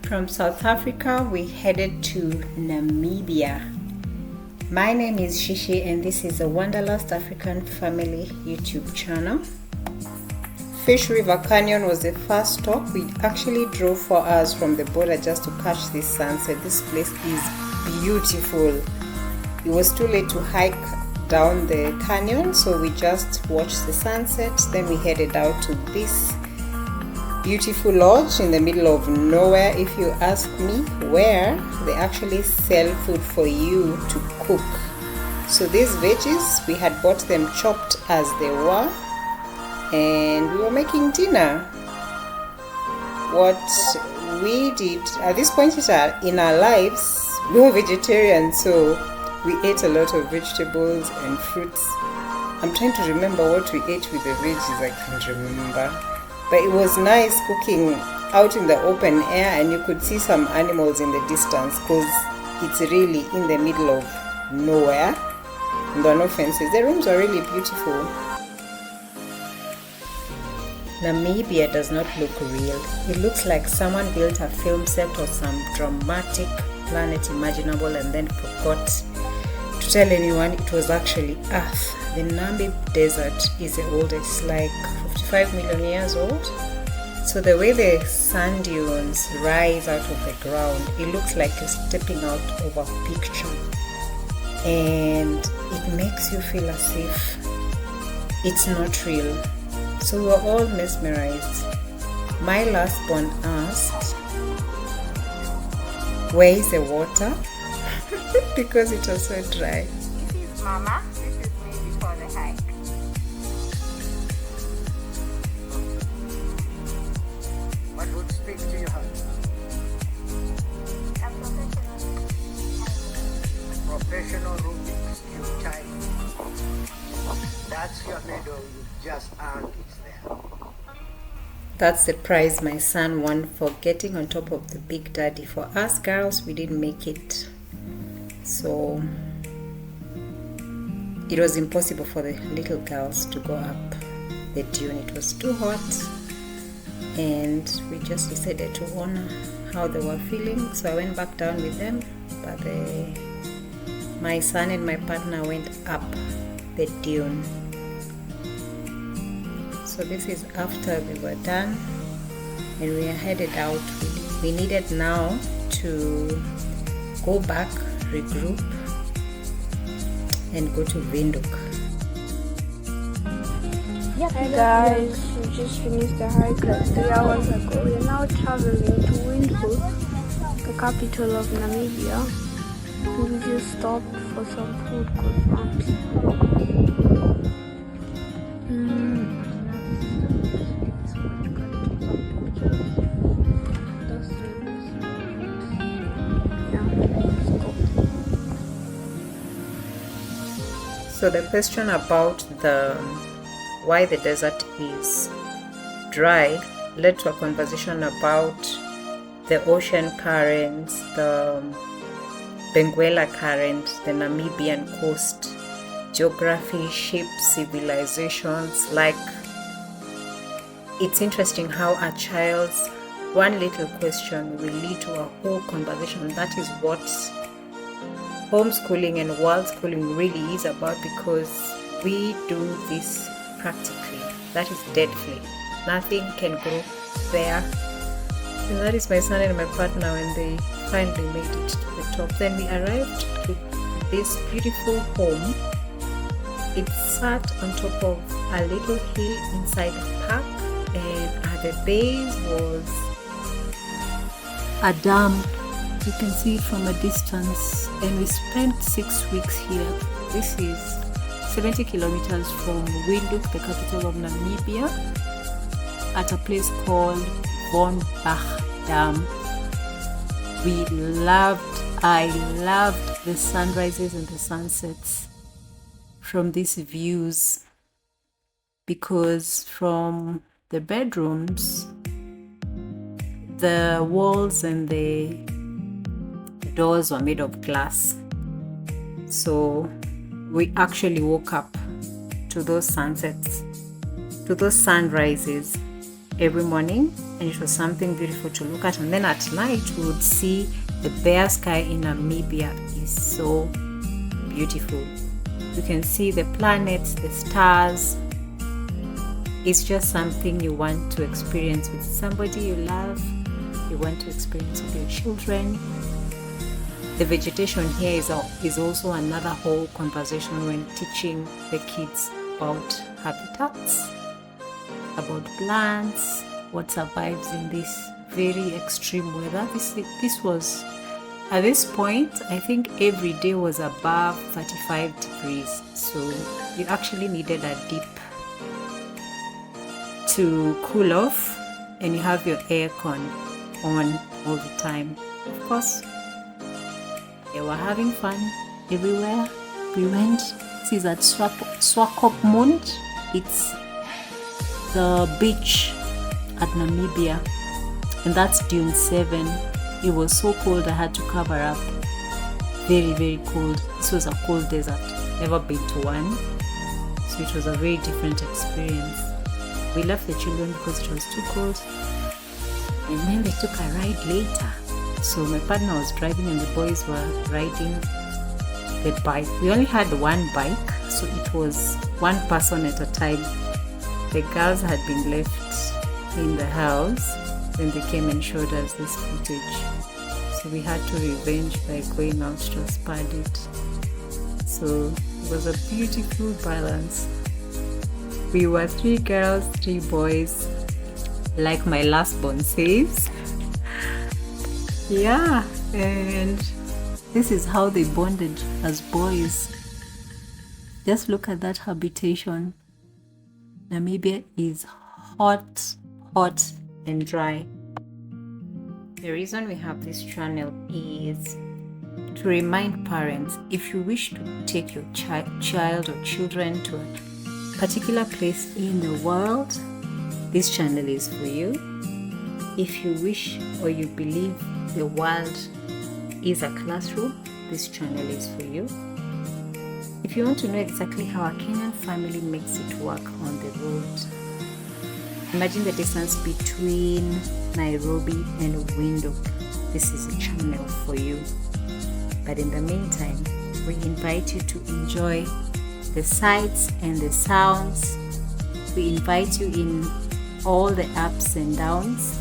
From South Africa, we headed to Namibia. My name is Shishi and this is the Wanderlust African Family YouTube channel. Fish River Canyon was the first stop. We actually drove 4 hours from the border just to catch this sunset. This place is beautiful. It was too late to hike down the canyon, so we just watched the sunset. Then we headed out to this beautiful lodge in the middle of nowhere, if you ask me, where they actually sell food for you to cook. So these veggies, we had bought them chopped as they were, and we were making dinner. What we did at this point in our lives, we were vegetarians, so we ate a lot of vegetables and fruits. I'm trying to remember what we ate with the veggies, I can't remember. But it was nice cooking out in the open air, and you could see some animals in the distance because it's really in the middle of nowhere and there are no fences. The rooms are really beautiful. Namibia does not look real. It looks like someone built a film set or some dramatic planet imaginable and then forgot to tell anyone it was actually Earth. The Namib Desert is the oldest, like 55 million years old. So the way the sand dunes rise out of the ground, it looks like you're stepping out of a picture. And it makes you feel as if it's not real. So we were all mesmerized. My last born asked, "Where is the water?" because it was so dry. This is Mama. This is me before the hike. What would speak to your heart? A Professional Rubik's Cube child. That's your medal. You just earned it there. That's the prize my son won for getting on top of the Big Daddy. For us girls, we didn't make it. So it was impossible for the little girls to go up the dune. It was too hot, and we just decided to honor how they were feeling. So I went back down with them, but my son and my partner went up the dune. So this is after we were done and we are headed out. We needed now to go back, regroup, and go to Windhoek. Hi guys, we just finished the hike like 3 hours ago. We are now traveling to Windhoek, the capital of Namibia. We just stopped for some food because So the question about why the desert is dry led to a conversation about the ocean currents, the Benguela current, the Namibian coast, geography, ships, civilizations. Like, it's interesting how a child's one little question will lead to a whole conversation. That is what homeschooling and world schooling really is about, because we do this practically. That is Deadvlei. Nothing can grow there. And that is my son and my partner when they finally made it to the top. Then we arrived to this beautiful home. It sat on top of a little hill inside a park, and at the base was a dam. You can see it from a distance, and we spent 6 weeks here. This is 70 kilometers from Windhoek, the capital of Namibia, at a place called Dam. I loved the sunrises and the sunsets from these views, because from the bedrooms, the walls and the doors were made of glass. So we actually woke up to those sunsets, to those sunrises, every morning, and it was something beautiful to look at. And then at night we would see the bare sky in Namibia is so beautiful. You can see the planets, the stars. It's just something you want to experience with somebody you love. You want to experience with your children. The vegetation here is also another whole conversation when teaching the kids about habitats, about plants, what survives in this very extreme weather. This was, at this point, I think every day was above 35 degrees. So you actually needed a dip to cool off, and you have your aircon on all the time. Of course, they were having fun everywhere we went. This is at Swakopmund. It's the beach at Namibia, and that's Dune 7. It was so cold I had to cover up. Very, very cold. This was a cold desert. Never been to one, so it was a very different experience. We left the children because it was too cold, and then they took a ride later. So my partner was driving and the boys were riding the bike. We only had one bike, so it was one person at a time. The girls had been left in the house when they came and showed us this footage. So we had to revenge by going out to a spa date. So it was a beautiful balance. We were 3 girls, 3 boys, like my last born says. Yeah, and this is how they bonded as boys. Just look at that habitation. Namibia is hot, hot and dry. The reason we have this channel is to remind parents, if you wish to take your child or children to a particular place in the world, this channel is for you. If you wish or you believe the world is a classroom, this channel is for you. If you want to know exactly how a Kenyan family makes it work on the road, imagine the distance between Nairobi and Windhoek. This is a channel for you. But in the meantime, we invite you to enjoy the sights and the sounds. We invite you in all the ups and downs.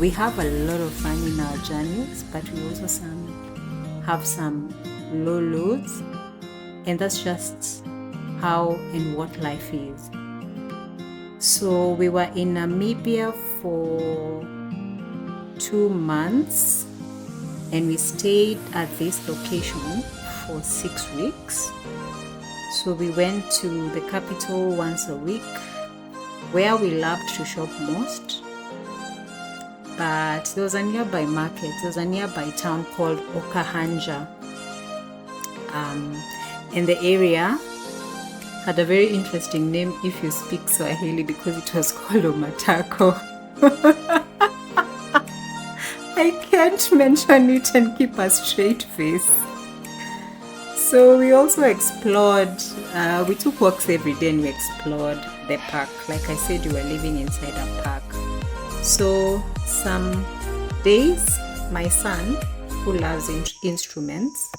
We have a lot of fun in our journeys, but we also have some low loads, and that's just how and what life is. So we were in Namibia for 2 months, and we stayed at this location for 6 weeks. So we went to the capital once a week, where we loved to shop most. But there was a nearby market, there was a nearby town called Okahanja. And the area had a very interesting name if you speak Swahili, because it was called Omatako. I can't mention it and keep a straight face. So we also explored, we took walks every day and we explored the park. Like I said, we were living inside a park. So some days, my son, who loves instruments,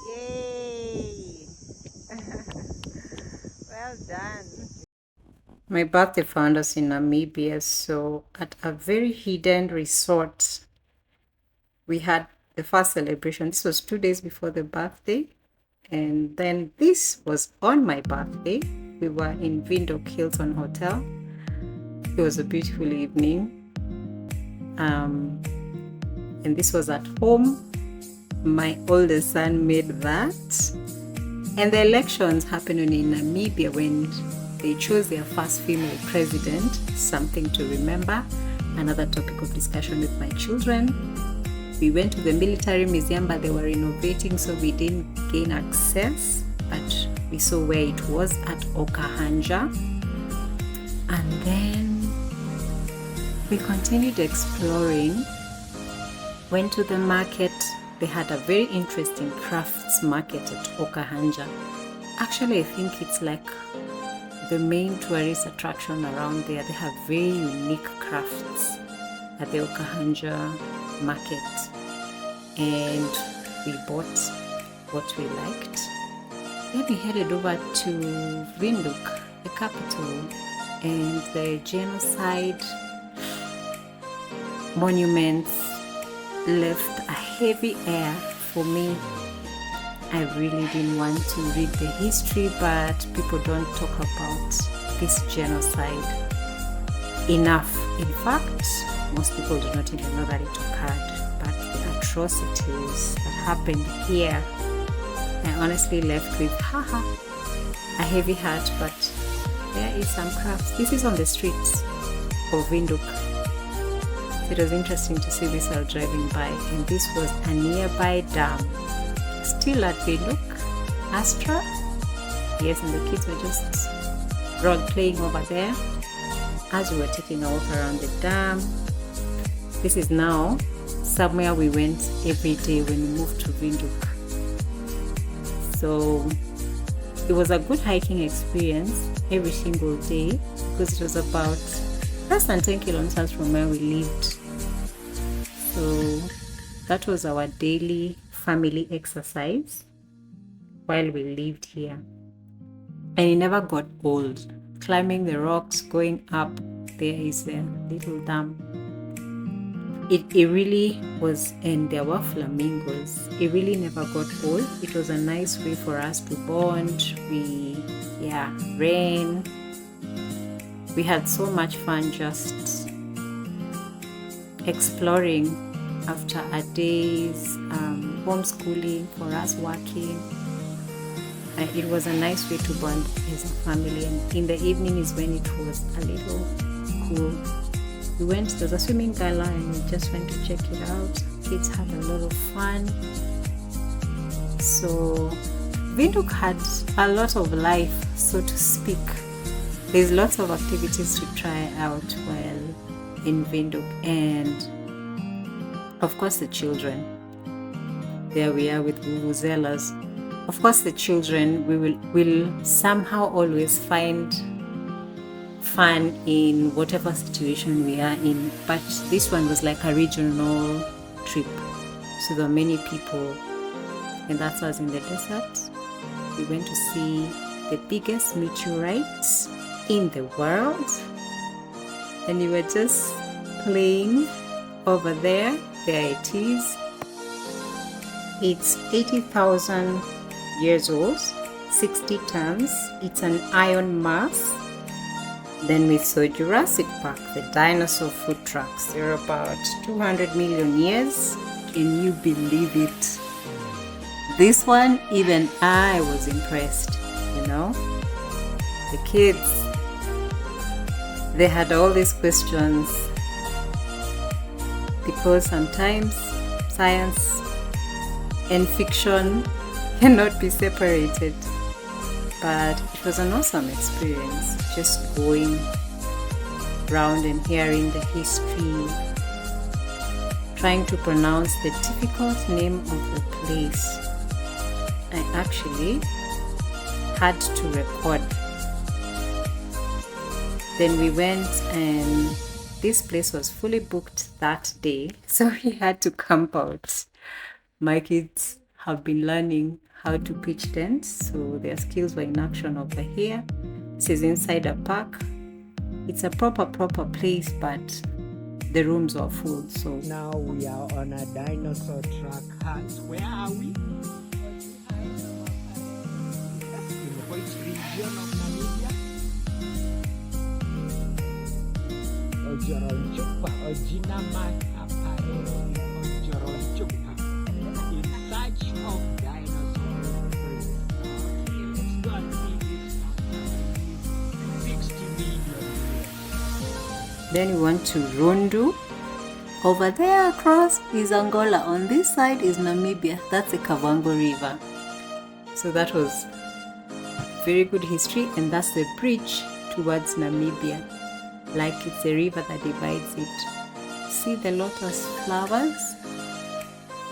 Yay! Well done. my birthday found us in Namibia, so at a very hidden resort, we had the first celebration. This was 2 days before the birthday, and then this was on my birthday. We were in Windhoek Hilton Hotel. It was a beautiful evening, and this was at home. My oldest son made that, and the elections happened in Namibia when they chose their first female president. Something to remember. Another topic of discussion with my children. We went to the military museum, but they were renovating, so we didn't gain access. But We saw where it was at Okahanja, and then we continued exploring, went to the market. They had a very interesting crafts market at Okahanja. Actually, I think it's like the main tourist attraction around there. They have very unique crafts at the Okahanja market, and we bought what we liked. Then we headed over to Windhoek, the capital, and the genocide monuments left a heavy air for me. I really didn't want to read the history, but people don't talk about this genocide enough. In fact, most people do not even know that it occurred, but the atrocities that happened here, I honestly left with a heavy heart, but there is some crafts. This is on the streets of Windhoek. It was interesting to see this while driving by, and this was a nearby dam. Still at Windhoek, Astra. Yes, and the kids were just role playing over there as we were taking a walk around the dam. This is now somewhere we went every day when we moved to Windhoek. So it was a good hiking experience every single day, because it was about less than 10 kilometers from where we lived. So that was our daily family exercise while we lived here. And it never got old. Climbing the rocks, going up, there is a little dam. It really was, and there were flamingos. It really never got old. It was a nice way for us to bond. We ran. We had so much fun just exploring after a day's homeschooling, for us working. It was a nice way to bond as a family, and in the evening is when it was a little cool. We went, there's a swimming gala, and we just went to check it out. Kids had a lot of fun. So Windhoek had a lot of life, so to speak. There's lots of activities to try out while in Windhoek, and of course the children. There we are with vuvuzelas. Of course the children, will somehow always find fun in whatever situation we are in, but this one was like a regional trip, so there were many people, and that's us in the desert. We went to see the biggest meteorites in the world, and we were just playing over there. There it is. It's 80,000 years old, 60 tons. It's an iron mass. Then we saw Jurassic Park, the dinosaur food trucks. They're about 200 million years. Can you believe it? This one, even I was impressed, you know. The kids, they had all these questions, because sometimes science and fiction cannot be separated. But it was an awesome experience, just going around and hearing the history, trying to pronounce the difficult name of the place. I actually had to record. Then we went, and this place was fully booked that day, so we had to camp out. My kids have been learning how to pitch tents, so their skills were in action over here. This is inside a park. It's a proper place, but the rooms are full. So Now we are on a dinosaur track. Where are we? In which region of Namibia? Ojoronchupa, Ojinama, Ojoronchupa. In search of dinosaurs. Okay, let's go and see this. 60 million. then we went to Rundu. Over there across is Angola. On this side is Namibia. That's the Kavango River. So that was very good history, and that's the bridge towards Namibia, like it's a river that divides it. See the lotus flowers?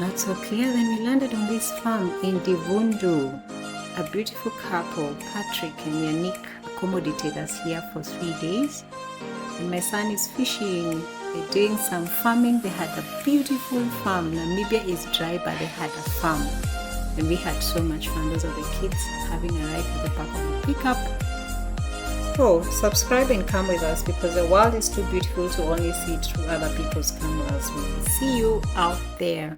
Not so clear. Then we landed on this farm in Divundu. A beautiful couple, Patrick and Yannick, accommodated us here for 3 days. And my son is fishing. They're doing some farming. They had a beautiful farm. Namibia is dry, but they had a farm. And we had so much fun. Those are the kids having a ride at the back of the pickup. So subscribe and come with us, because the world is too beautiful to only see it through other people's cameras. We will see you out there.